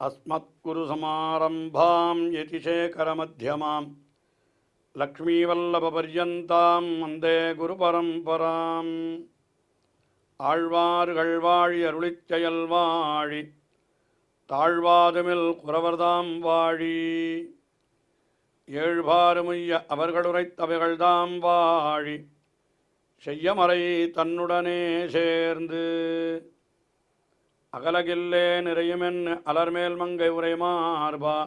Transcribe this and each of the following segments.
अस्मत्कुरुसमारम्भां यतिशेखरमध्यमां लक्ष्मीवल्लभपर्यन्तां वन्दे गुरुपरम्पराम् ஆழ்வார்கள்வாழி அருளிச்செயல் வாழி தாழ்வாதுமில் குறவர்தாம் வாழி ஏழ்பாறுமுய்ய அவர்களுரைத்தவைகள்தாம் வாழி செய்யமறை தன்னுடனே சேர்ந்து அகலகில்லே நிறையுமென் அலர்மேல் மங்கை உரைமார்பா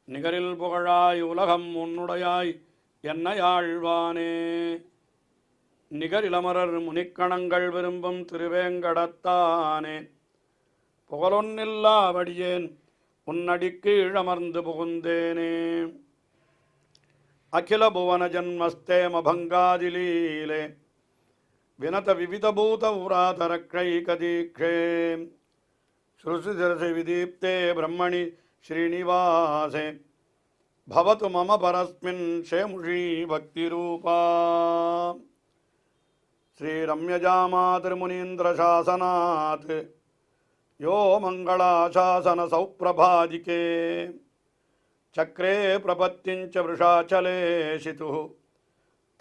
நிகரில் புகழாய் உலகம் உன்னுடையாய் என்னையாழ்வானே நிகரிலமரர் முனிக்கணங்கள் விரும்பும் திருவேங்கடத்தானே புகழொன்னில்லாவடியேன் உன்னடிக்கு இழமர்ந்து புகுந்தேனே அகில புவன ஜன்மஸ்தேம பங்காதிலீலே வினத விவிதபூத உராதரக்ஷைகதீக்ஷே ஸ்ருசிதரசி விதீப்தே பிரம்மணி ஸ்ரீனிவாசே பவது மம பரஸ்மின் ஷேமுஷி பக்திரூபா श्रीरम्यजामातृमुनीन्द्रशासनात् यो मङ्गलाशासनसौप्रभादिके चक्रे प्रपत्तिञ्च वृषाचलेशितुः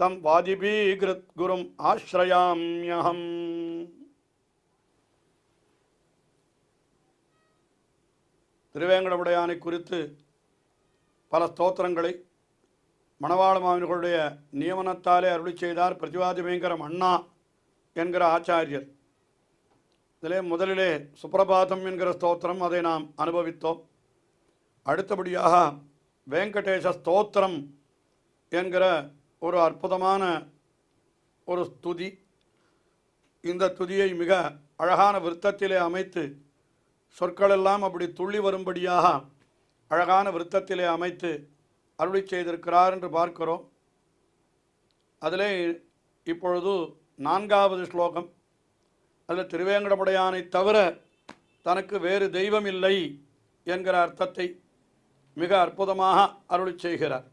तं वादिभीकृत्गुरुम् आश्रयाम्यहम्. திருவேங்கடமுடையானை குறித்து பல ஸ்தோத்திரங்களை மணவாள மாமனிகளுடைய நியமனத்தாலே அருளி செய்தார் பிரதிவாதி பயங்கரம் அண்ணா என்கிற ஆச்சாரியர். இதிலே முதலிலே சுப்பிரபாதம் என்கிற ஸ்தோத்திரம், அதை நாம் அனுபவித்தோம். அடுத்தபடியாக வெங்கடேச ஸ்தோத்திரம் என்கிற ஒரு அற்புதமான ஒரு ஸ்துதி. இந்த துதியை மிக அழகான விருத்தத்திலே அமைத்து, சொற்களெல்லாம் அப்படி துள்ளி வரும்படியாக அழகான விருத்தத்திலே அமைத்து அருளி செய்திருக்கிறார் என்று பார்க்கிறோம். அதிலே இப்பொழுது 4வது ஸ்லோகம். அதில் திருவேங்கடமுடையானை தவிர தனக்கு வேறு தெய்வம் இல்லை என்கிற அர்த்தத்தை மிக அற்புதமாக அருளி செய்கிறார்.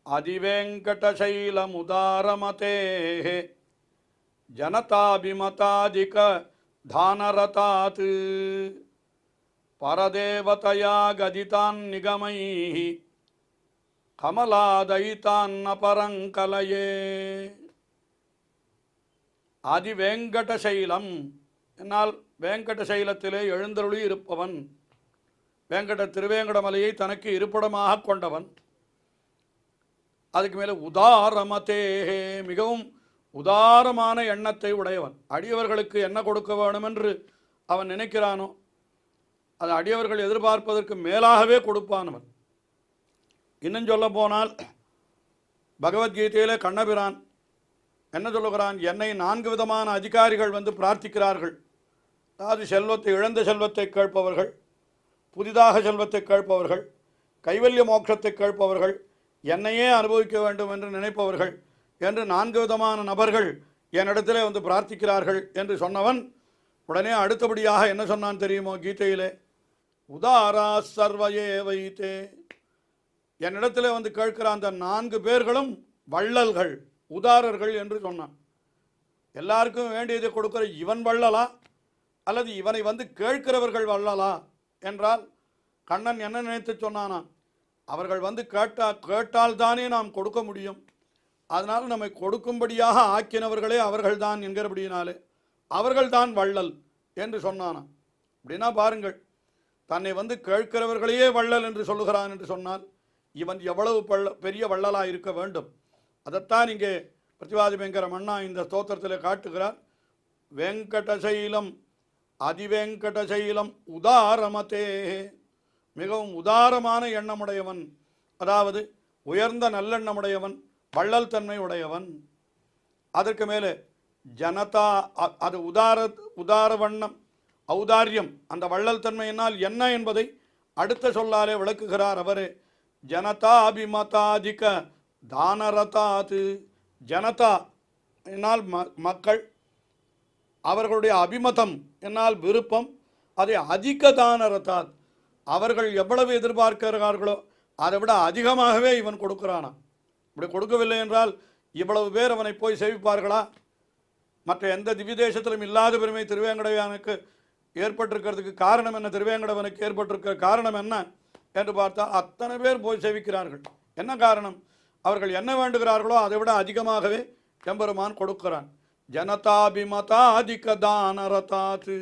அதிவேங்கடசைலமுதாரமதே ஜனதாபிமதாதிக தானரதாத் பரதேவதயா கதிதான் நிகமைः கமலாதயிதான்ன பரங்கலயே. ஆதிவேங்கடசைலம் என்னால் வேங்கடசைலத்திலே எழுந்தருளி இருப்பவன், திருவேங்கடமலையை தனக்கு இருப்பிடமாக கொண்டவன். அதுக்கு மேலே உதாரமதேஹே, மிகவும் உதாரமான எண்ணத்தை உடையவன். அடியவர்களுக்கு என்ன கொடுக்க வேண்டும் என்று அவன் நினைக்கிறானோ அது அடியவர்கள் எதிர்பார்ப்பதற்கு மேலாகவே கொடுப்பானவன். இன்னும் சொல்ல போனால் பகவத்கீதையிலே கண்ணபிரான் என்ன சொல்லுகிறான், என்னை 4 விதமான அதிகாரிகள் வந்து பிரார்த்திக்கிறார்கள். அதாவது செல்வத்தை, இழந்த செல்வத்தை கேட்பவர்கள், புதிதாக செல்வத்தை கேட்பவர்கள், கைவல்ய மோட்சத்தை கேட்பவர்கள், என்னையே அனுபவிக்க வேண்டும் என்று நினைப்பவர்கள் என்று 4 விதமான நபர்கள் என்னிடத்திலே வந்து பிரார்த்திக்கிறார்கள் என்று சொன்னவன் உடனே அடுத்தபடியாக என்ன சொன்னான் தெரியுமோ கீதையிலே, உதாரா சர்வயே வைத்தே. என்னிடத்தில் வந்து கேட்கிற அந்த 4 பேர்களும் வள்ளல்கள், உதாரர்கள் என்று சொன்னான். எல்லாருக்கும் வேண்டியதை கொடுக்கிற இவன் வள்ளலா அல்லது இவனை வந்து கேட்கிறவர்கள் வள்ளலா என்றால் கண்ணன் என்ன நினைத்து சொன்னானா, அவர்கள் வந்து கேட்டால்தானே நாம் கொடுக்க முடியும். அதனால் நம்மை கொடுக்கும்படியாக ஆக்கினவர்களே அவர்கள்தான் என்கிறபடியினாலே அவர்கள்தான் வள்ளல் என்று சொன்னானா. அப்படின்னா பாருங்கள், தன்னை வந்து கேட்கிறவர்களையே வள்ளல் என்று சொல்லுகிறான் என்று சொன்னால் இவன் எவ்வளவு பெரிய வள்ளலாக இருக்க வேண்டும். அதைத்தான் இங்கே பிரதிவாதி பயங்கரம் அண்ணா இந்த ஸ்தோத்திரத்தில் காட்டுகிறார். வெங்கடசைலம் அதிவேங்கடசைலம் உதாரமதே, மிகவும் உதாரமான எண்ணமுடையவன், அதாவது உயர்ந்த நல்லெண்ணமுடையவன், வள்ளல் தன்மை உடையவன். அதற்கு மேலே ஜனதா, அது உதார வண்ணம், ஔதாரியம், அந்த வள்ளல் தன்மையினால் என்ன என்பதை அடுத்த சொல்லாலே விளக்குகிறார் அவரே. ஜனதாபிமதாதிக தானரதாத், ஜனதா என்னால் மக்கள், அவர்களுடைய அபிமதம் என்னால் விருப்பம், அதை அதிக தானரதாத், அவர்கள் எவ்வளவு எதிர்பார்க்கிறார்களோ அதை விட அதிகமாகவே இவன் கொடுக்கிறானா. இப்படி கொடுக்கவில்லை என்றால் இவ்வளவு பேர் அவனை போய் சேவிப்பார்களா? மற்ற எந்த திவ்ய தேசத்திலும் இல்லாத பெருமை திருவேங்கடமுடையானுக்கு ஏற்பட்டிருக்கிறதுக்கு காரணம் என்ன, திருவேங்கடவனுக்கு ஏற்பட்டிருக்கிற காரணம் என்ன என்று பார்த்தால் அத்தனை பேர் போய் சேவிக்கிறார்கள். என்ன காரணம்? அவர்கள் என்ன வேண்டுகிறார்களோ அதை விட அதிகமாகவே எம்பெருமான் கொடுக்கிறான். ஜனதாபிமதாதிக தானரதாத்து,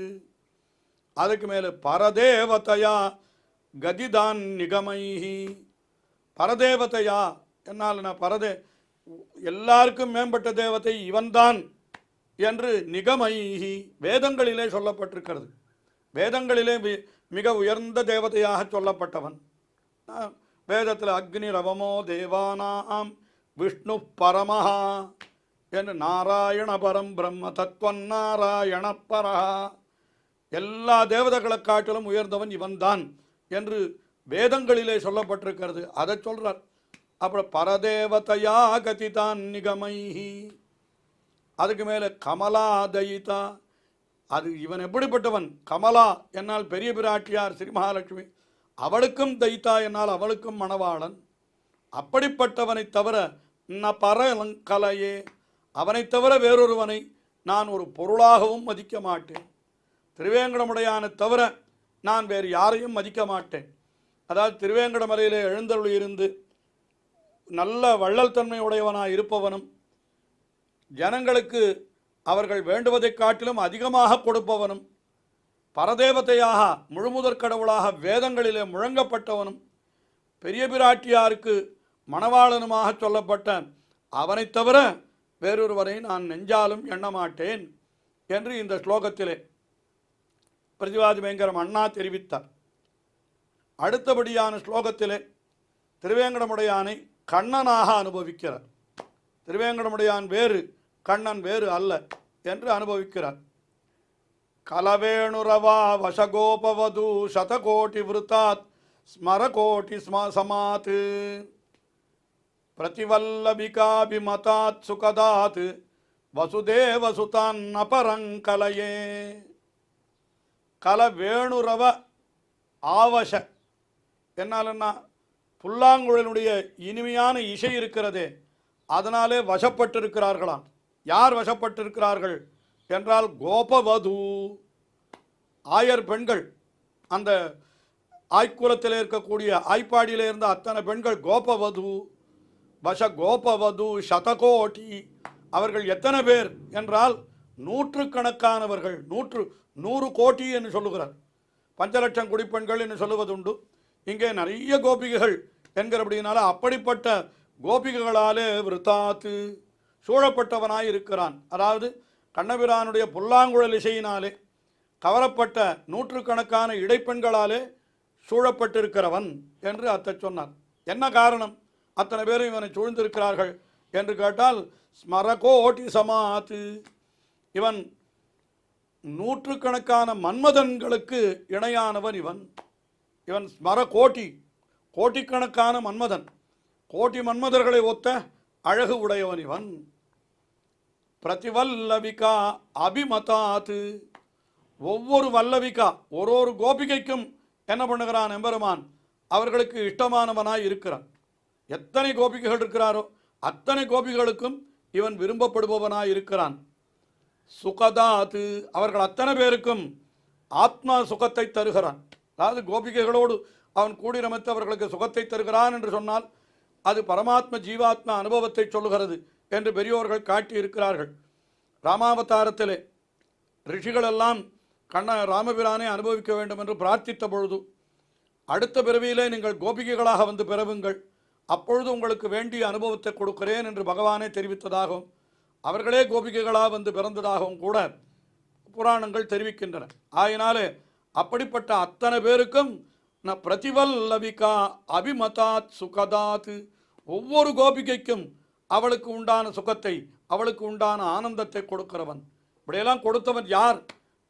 அதுக்கு மேலே பரதேவதையா கதிதான் நிகமைஹி, பரதேவதையா என்னால் எல்லாருக்கும் மேம்பட்ட தேவதை இவன்தான் என்று நிகமைஹி வேதங்களிலே சொல்லப்பட்டிருக்கிறது. வேதங்களிலே மிக உயர்ந்த தேவதையாக சொல்லப்பட்டவன். வேதத்தில் அக்னி ரவமோ தேவானாம் விஷ்ணு பரமஹா என்று நாராயண பரம் பிரம்ம தத்துவன் நாராயண பரஹா, எல்லா தேவதைகளை காட்டிலும் உயர்ந்தவன் இவன்தான் என்று வேதங்களிலே சொல்லப்பட்டிருக்கிறது. அதை சொல்றார். அப்புறம் பரதேவதையா கதிதான் நிகமைஹி, அதுக்கு மேலே கமலா தயிதா, அது இவன் எப்படிப்பட்டவன்? கமலா என்னால் பெரிய பிராட்டியார் ஸ்ரீ மகாலட்சுமி, அவளுக்கும் தைத்தா என்னால் அவளுக்கும் மணவாளன். அப்படிப்பட்டவனை தவிர ந பரலங்கலையே, அவனை தவிர வேறொருவனை நான் ஒரு பொருளாகவும் மதிக்க மாட்டேன். திருவேங்கடமுடையானை தவிர நான் வேறு யாரையும் மதிக்க மாட்டேன். அதாவது திருவேங்கடமலையிலே எழுந்தருள் இருந்து நல்ல வள்ளல் தன்மை உடையவனாக இருப்பவனும், ஜனங்களுக்கு அவர்கள் வேண்டுவதை காட்டிலும் அதிகமாக கொடுப்பவனும், பரதேவதையாக முழுமுதற் கடவுளாக வேதங்களிலே முழங்கப்பட்டவனும், பெரிய பிராட்டியாருக்கு மணவாளனுமாக சொல்லப்பட்ட அவனை தவிர வேறொருவரை நான் நெஞ்சாலும் எண்ணமாட்டேன் என்று இந்த ஸ்லோகத்திலே பிரதிவாதி பயங்கரம் அண்ணா தெரிவித்தார். அடுத்தபடியான ஸ்லோகத்திலே திருவேங்கடமுடையானை கண்ணனாக அனுபவிக்கிறார். திருவேங்கடமுடையான் வேறு, கண்ணன் வேறு அல்ல என்று அனுபவிக்கிறார். கலவேணுரவா வசகோபவது சதகோட்டி விருத்தாத் ஸ்மரகோட்டி சமாத் பிரதிவல்லபிகாபிமதாத் சுகதாத் வசுதேவசுதான் அபரங்கலையே. கலவேணுரவ ஆவச என்னாலன்னா புல்லாங்குழலுடைய இனிமையான இசை இருக்கிறதே, அதனாலே வசப்பட்டிருக்கிறார்களாம். யார் வசப்பட்டிருக்கிறார்கள் என்றால் கோபவது, ஆயர் பெண்கள், அந்த ஆய்க்குலத்தில் இருக்கக்கூடிய ஆய்ப்பாடியில் இருந்த அத்தனை பெண்கள் கோபவது, வச கோபவது சதகோட்டி, அவர்கள் எத்தனை பேர் என்றால் நூற்றுக்கணக்கானவர்கள், 100 கோடி என்று சொல்லுகிறார். 5 லட்சம் குடிப்பெண்கள் என்று சொல்லுவதுண்டு. இங்கே நிறைய கோபிகைகள் என்கிறபடினால அப்படிப்பட்ட கோபிகைகளாலே விருத்தாத்து சூழப்பட்டவனாய் இருக்கிறான். அதாவது கண்ணபிரானுடைய புல்லாங்குழல் இசையினாலே கவரப்பட்ட நூற்றுக்கணக்கான இடைப்பெண்களாலே சூழப்பட்டிருக்கிறவன் என்று அத்தை சொன்னார். என்ன காரணம் அத்தனை பேரும் இவனை சூழ்ந்திருக்கிறார்கள் என்று கேட்டால் ஸ்மரகோட்டி சமாத்து, இவன் நூற்றுக்கணக்கான மன்மதன்களுக்கு இணையானவன். இவன் ஸ்மரகோட்டி, கோட்டிக்கணக்கான மன்மதன், கோட்டி மன்மதர்களை ஒத்த அழகு உடையவன் இவன். பிரதிவல்லவிகா அபிமதாத்து, ஒவ்வொரு வல்லவிகா ஒரு கோபிகைக்கும் என்ன பண்ணுகிறான் எம்பெருமான், அவர்களுக்கு இஷ்டமானவனாய் இருக்கிறான். எத்தனை கோபிகைகள் இருக்கிறாரோ அத்தனை கோபிகளுக்கும் இவன் விரும்பப்படுபவனாய் இருக்கிறான். சுகதாத்து, அவர்கள் அத்தனை பேருக்கும் ஆத்மா சுகத்தை தருகிறான். அதாவது கோபிகைகளோடு அவன் கூடி ரமித்து அவர்களுக்கு சுகத்தை தருகிறான் என்று சொன்னால் அது பரமாத்ம ஜீவாத்மா அனுபவத்தை சொல்லுகிறது என்று பெரியோர்கள் காட்டி இருக்கிறார்கள். ராமாவதாரத்திலே ரிஷிகளெல்லாம் ராமபிரானை அனுபவிக்க வேண்டும் என்று பிரார்த்தித்த பொழுது, அடுத்த பிறவியிலே நீங்கள் கோபிகைகளாக வந்து பிறவுங்கள், அப்பொழுது உங்களுக்கு வேண்டிய அனுபவத்தை கொடுக்கிறேன் என்று பகவானே தெரிவித்ததாகவும் அவர்களே கோபிகைகளாக வந்து பிறந்ததாகவும் கூட புராணங்கள் தெரிவிக்கின்றன. ஆயினாலே அப்படிப்பட்ட அத்தனை பேருக்கும் பிரதிவல்லவிகா அபிமதாத் சுகதாத், ஒவ்வொரு கோபிகைக்கும் அவளுக்கு உண்டான சுகத்தை, அவளுக்கு உண்டான ஆனந்தத்தை கொடுக்கிறவன். இப்படியெல்லாம் கொடுத்தவன் யார்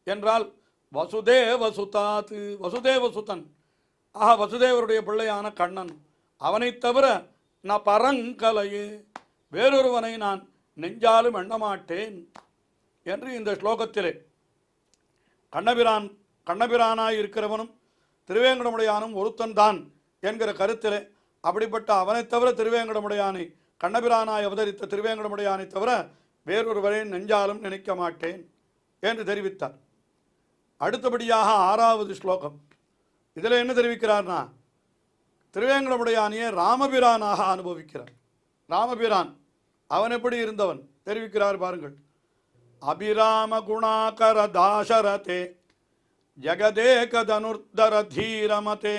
என்றால் வசுதேவசுதாத், வசுதேவசுதன், ஆஹா வசுதேவருடைய பிள்ளையான கண்ணன். அவனை தவிர நான் பரங்கலையே, வேறொருவனை நான் நெஞ்சாலும் எண்ணமாட்டேன் என்று இந்த ஸ்லோகத்திலே கண்ணபிரானாய் இருக்கிறவனும் திருவேங்கடமுடையானும் ஒருத்தன்தான் என்கிற கருத்திலே, அப்படிப்பட்ட அவனை தவிர திருவேங்கடமுடையானை, கண்ணபிரானாய் அவதரித்த திருவேங்கடமுடையானை தவிர வேறொருவரை நெஞ்சாலும் நினைக்க மாட்டேன் என்று தெரிவித்தார். அடுத்தபடியாக 6வது ஸ்லோகம். இதில் என்ன தெரிவிக்கிறார்னா, திருவேங்கடமுடையானையே ராமபிரானாக அனுபவிக்கிறார். ராமபிரான் அவன் எப்படி இருந்தவன் தெரிவிக்கிறார் பாருங்கள். அபிராம குணாகர தாசரதே ஜகதேக தனுர்தர தீரமதே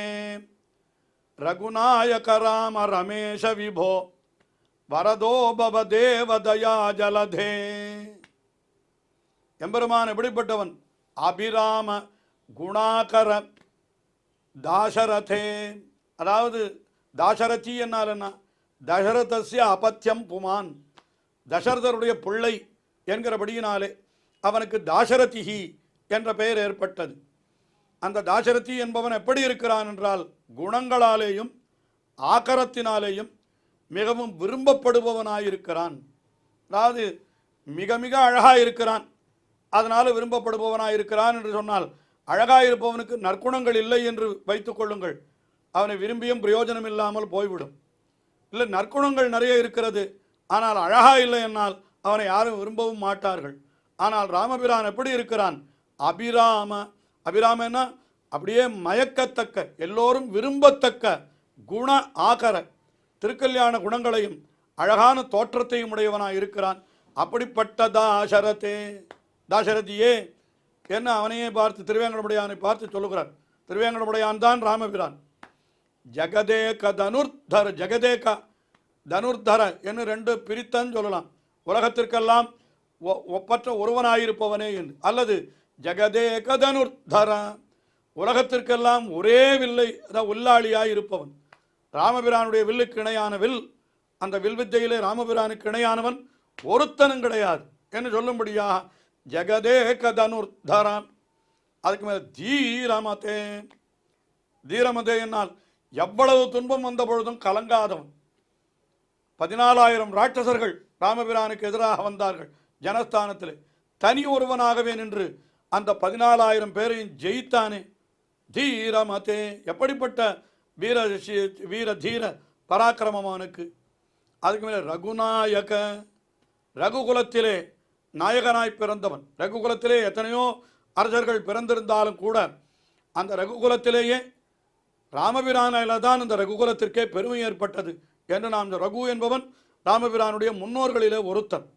ரகுநாயக ராம ரமேஷ விபோ வரதோ பவ தேவதயா ஜலதே. எம்பெருமான் எப்படிப்பட்டவன்? அபிராம குணாகர தாசரதே. அதாவது தாசரதி என்னால் என்ன? தசரதஸ்ய அபத்தியம் புமான், தசரதருடைய பிள்ளை என்கிறபடியினாலே அவனுக்கு தாசரதிஹி என்ற பெயர் ஏற்பட்டது. அந்த தாசரதி என்பவன் எப்படி இருக்கிறான் என்றால், குணங்களாலேயும் ஆக்கரத்தினாலேயும் மிகவும் விரும்பப்படுபவனாயிருக்கிறான். அதாவது மிக மிக அழகாக இருக்கிறான், அதனால் விரும்பப்படுபவனாயிருக்கிறான் என்று சொன்னால், அழகாக இருப்பவனுக்கு நற்குணங்கள் இல்லை என்று வைத்துக் கொள்ளுங்கள், அவனை விரும்பியும் பிரயோஜனம் இல்லாமல் போய்விடும். இல்லை, நற்குணங்கள் நிறைய இருக்கிறது, ஆனால் அழகாக இல்லை என்னால் அவனை யாரும் விரும்பவும் மாட்டார்கள். ஆனால் ராமபிரான் எப்படி இருக்கிறான்? அபிராம. அபிராமன்னா அப்படியே மயக்கத்தக்க, எல்லோரும் விரும்பத்தக்க குண ஆகர, திருக்கல்யாண குணங்களையும் அழகான தோற்றத்தையும் உடையவனாக இருக்கிறான். அப்படிப்பட்ட தாசரதே, தாசரதியே என்ன அவனையே பார்த்து திருவேங்கடமுடையானை பார்த்து சொல்லுகிறார். திருவேங்கடமுடையான் தான் ராமபிரான். ஜகதேக தனுர்தர, ஜெகதேக தனுர்தர என்று 2 பிரித்தன்னு சொல்லலாம். உலகத்திற்கெல்லாம் ஒப்பற்ற ஒருவனாயிருப்பவனே என்று, அல்லது ஜெகதேக தனுர்தர, உலகத்திற்கெல்லாம் ஒரே வில்லை உள்ளாளியாய் இருப்பவன். ராமபிரானுடைய வில்லுக்கு இணையான வில், அந்த வில் வித்தையிலே ராமபிரானுக்கு இணையானவன் ஒருத்தனும் கிடையாது என்று சொல்லும்படியாக ஜெகதேக தனுர்தர. அதுக்கு மேலே தீரமதே. தீரமதே என்னால் எவ்வளவு துன்பம் வந்த பொழுதும் கலங்காதவன். 14,000 ராட்சசர்கள் ராமபிரானுக்கு எதிராக வந்தார்கள் ஜனஸ்தானத்தில். தனி ஒருவனாகவே நின்று அந்த 14,000 பேரையும் ஜெயித்தானே. தீரமதே, எப்படிப்பட்ட வீர தீர பராக்கிரமமானுக்கு. அதுக்கு மேலே ரகுநாயக, ரகுகுலத்திலே நாயகனாய் பிறந்தவன். ரகுகுலத்திலே எத்தனையோ அரசர்கள் பிறந்திருந்தாலும் கூட அந்த ரகுகுலத்திலேயே ராமபிரானில் தான் இந்த ரகுகுலத்திற்கே பெருமை ஏற்பட்டது என்று நாம், இந்த ரகு என்பவன் ராமபிரானுடைய முன்னோர்களிலே ஒருத்தன்.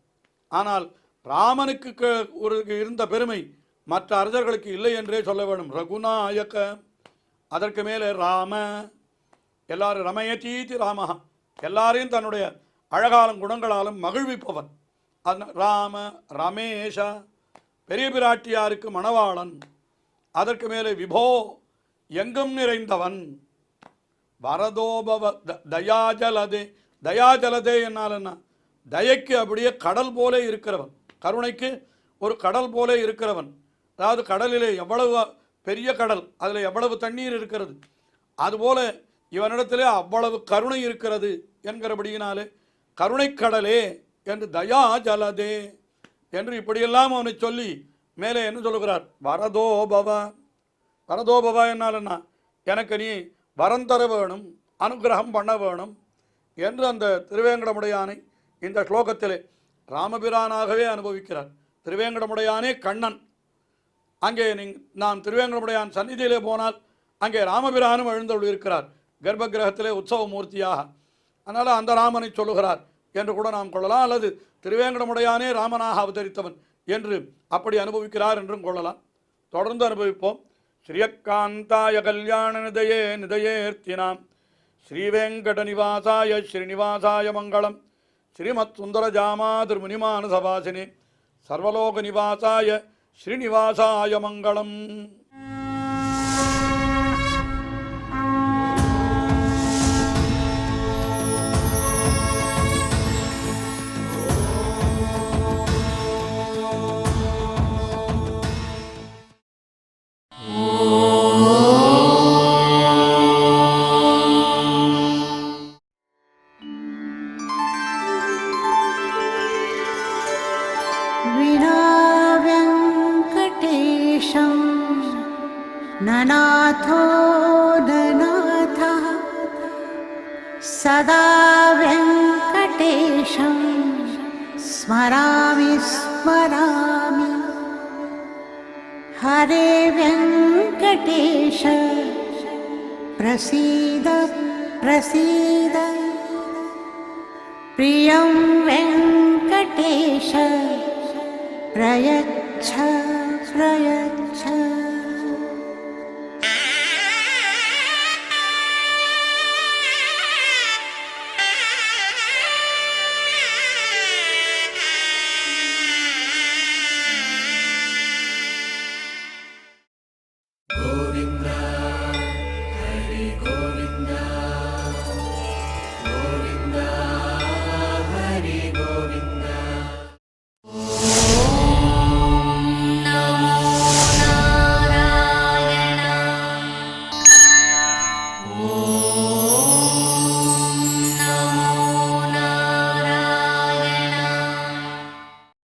ஆனால் ராமனுக்கு இருந்த பெருமை மற்ற அரசர்களுக்கு இல்லை என்றே சொல்ல வேண்டும். ரகுநாயக. அதற்கு மேலே ராம, எல்லாரும் ரமயதீதி ராமஹா, எல்லாரையும் தன்னுடைய அழகாலும் குணங்களாலும் மகிழ்விப்பவன். ராம ரமேஷ, பெரிய பிராட்டியாருக்கு மணவாளன். அதற்கு மேலே விபோ, எங்கும் நிறைந்தவன். வரதோபவ தயாஜலதே. தயாஜலதே என்னால் என்ன? தயைக்கு அப்படியே கடல் போல இருக்கிறவன், கருணைக்கு ஒரு கடல் போல இருக்கிறவன். அதாவது கடலிலே எவ்வளவு பெரிய கடல், அதில் எவ்வளவு தண்ணீர் இருக்கிறது, அதுபோல இவனிடத்திலே அவ்வளவு கருணை இருக்கிறது என்கிறபடியினாலே கருணைக்கடலே என்று தயாஜலதே என்று இப்படியெல்லாம் அவனை சொல்லி மேலே என்ன சொல்லுகிறார்? வரதோபவ. வரதோபவ என்னால் என்ன? எனக்கு நீ வரம் தர வேணும், அனுகிரகம் பண்ண வேணும் என்று அந்த திருவேங்கடமுடையானை இந்த ஸ்லோகத்திலே ராமபிரானாகவே அனுபவிக்கிறார். திருவேங்கடமுடையானே கண்ணன். அங்கே நாம் திருவேங்கடமுடையான் சந்நிதியிலே போனால் அங்கே ராமபிரானும் எழுந்தருள் இருக்கிறார், கர்ப்ப கிரகத்திலே உற்சவ மூர்த்தியாக. அதனால் அந்த ராமனை சொல்லுகிறார் என்று கூட நாம் கொள்ளலாம், அல்லது திருவேங்கடமுடையானே ராமனாக அவதரித்தவன் என்று அப்படி அனுபவிக்கிறார் என்றும் கொள்ளலாம். தொடர்ந்து அனுபவிப்போம். ஸ்ரீயக்காந்தாய கல்யாண நிதயே நிதயேர்த்தினாம் ஸ்ரீவேங்கட நிவாசாய ஸ்ரீனிவாசாய மங்களம். ஸ்ரீமத் சுந்தர ஜாமாதிர் முனிமான சபாசினே சர்வலோக நிவாசாய ஸ்ரீனிவாசாய மங்களம். ननाथो ननाथः सदा वेङ्कटेशं स्मरामि स्मरामि हरे वेङ्कटेश प्रसीद प्रसीद प्रियं वेङ्कटेश प्रयच्छ